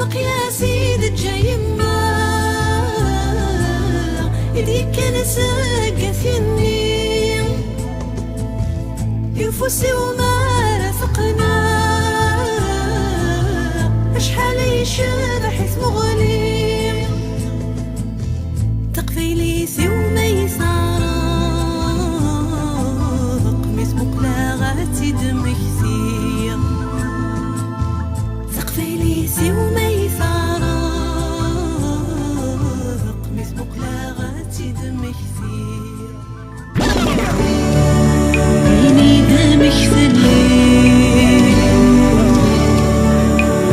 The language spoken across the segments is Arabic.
سبق يا سيد جايما يديك كان ساقثني ينفسي وما رافقنا أشحال يشبح مغلي تقفيليسي وما يسارق مثمك لا غاتي دم كثير تقفيليسي وما يسارق مثمك لا غاتي دم كثير عيني دم كثير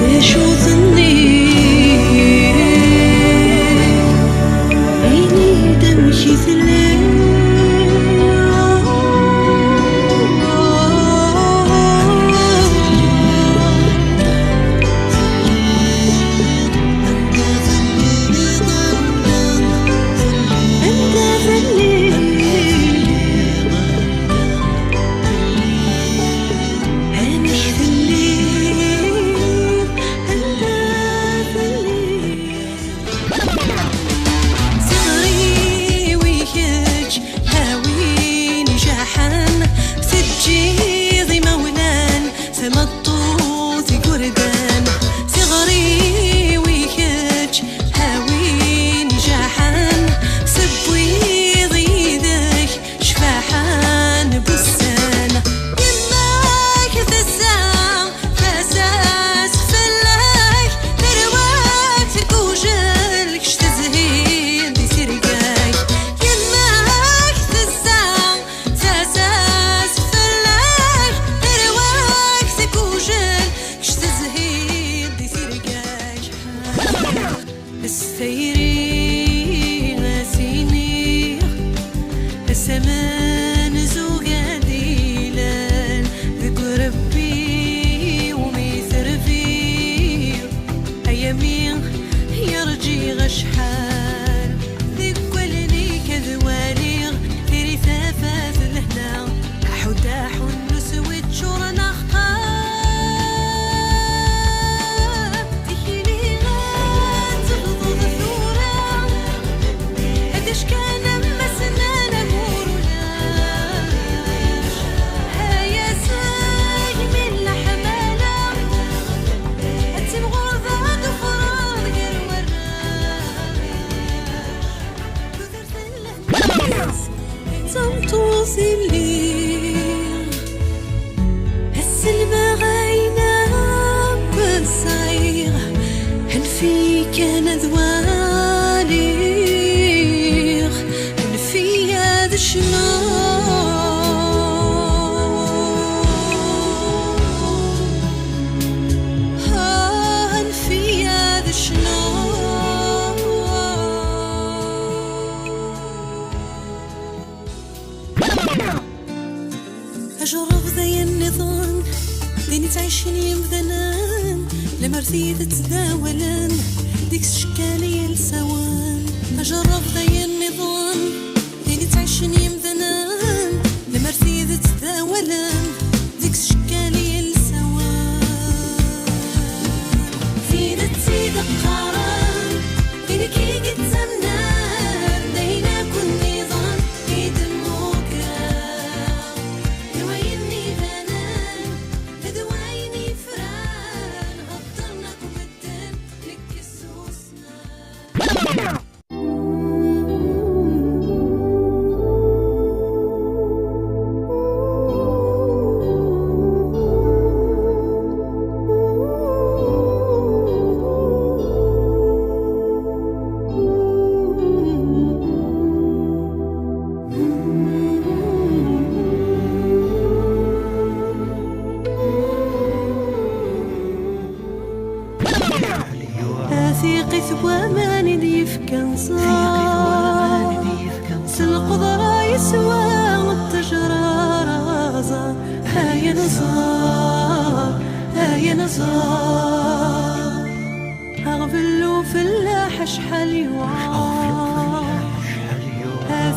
ايش وظني عيني دم كثير السيري غاسيني السمان زوجة ديلان ذك ربي وميثر فيه أيامين يرجي غشحال ذك ولني كذوالي ثيري ثافاث لهنا حداح نسوي شورنا توصل لي السلمى غاينة بالصعير هل في كان ذواليغ هل في هذا هل في هذا أجرب ذي النظام ديني تعيشين يمذنان لمرثيذ تداولان ديك الشكالية لسوان أجرب ذي النظام ديني تعيشين يمذنان لمرثيذ تداولان ديك الشكالية لسوان زينة تزيد القرار ديني كي قد زمنان دينا كل نظام في دموك ثيقي ثوامان يفكن صار سالقدرة يسوى والتجرار غزار هاي نصار هاي نصار أغفلو في اللاح شحال يوعار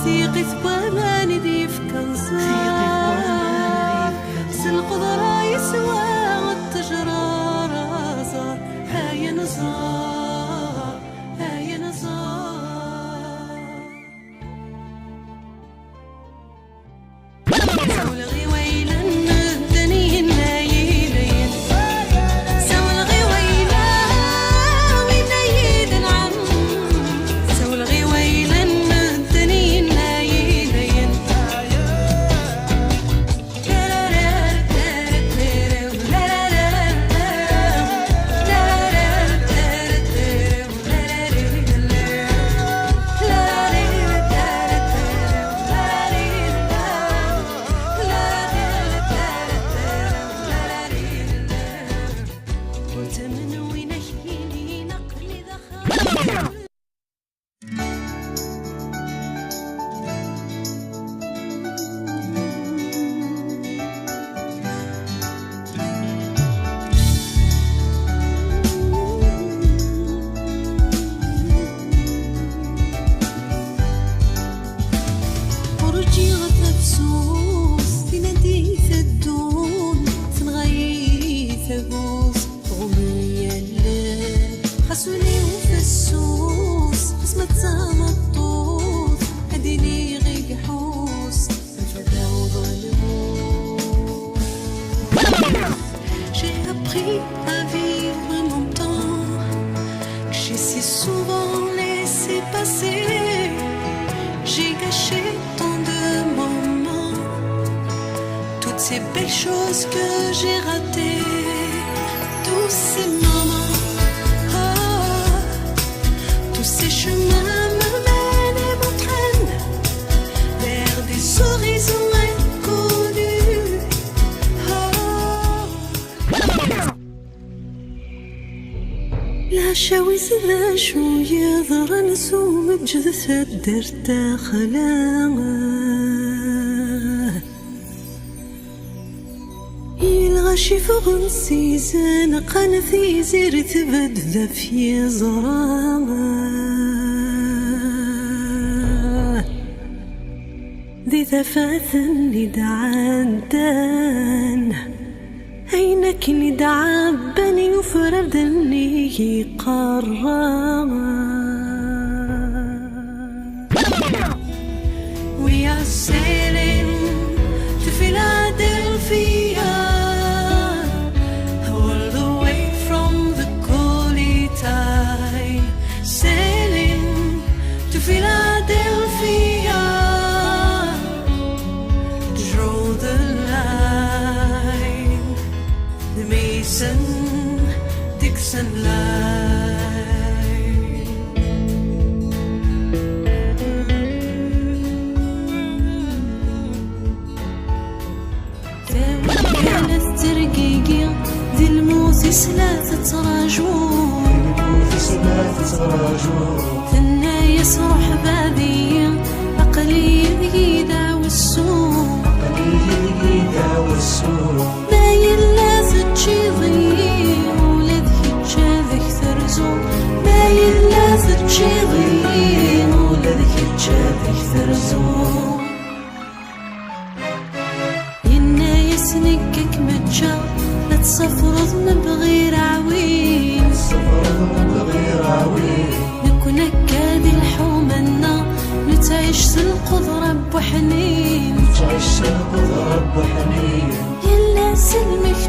ثيقي ثوامان يفكن صار سالقدرة يسوى والتجرار غزار هاي نصار J'ai appris à vivre mon temps, que j'ai si souvent laissé passer. J'ai gâché tant de moments, toutes ces belles choses que j'ai ratées, tous ces moments, oh, tous ces chemins me mènent et m'entraînent vers des horizons inconnus. لا شاويز لا شو يضرن سوم بجثة درت خلاغ يلغشي فوق سيزان قنثي زير ثبت ذا في زرام ذي ثفاث ندعان دان عينك ندعى بني يفردني قرار. We are sailing to Philadelphia, all the way from the Gully tide. Sailing to Philadelphia, draw the line, the Mason-Dixon line. كانت ترقيقي ذي الموثس لا تتراجون، ثنايس روح بادية عقلي ذي داو السوق، باين لا تجي ضيق ولا ذيك جاذك ثرزون، باين لا تجي ضيق ولا ذيك جاذك ثرزون. ينايس نكك متجا لا تصفرض من بغير عوين، نكون هكادي الحومنا نتعيش القدرة بوحنين، يلا سلمك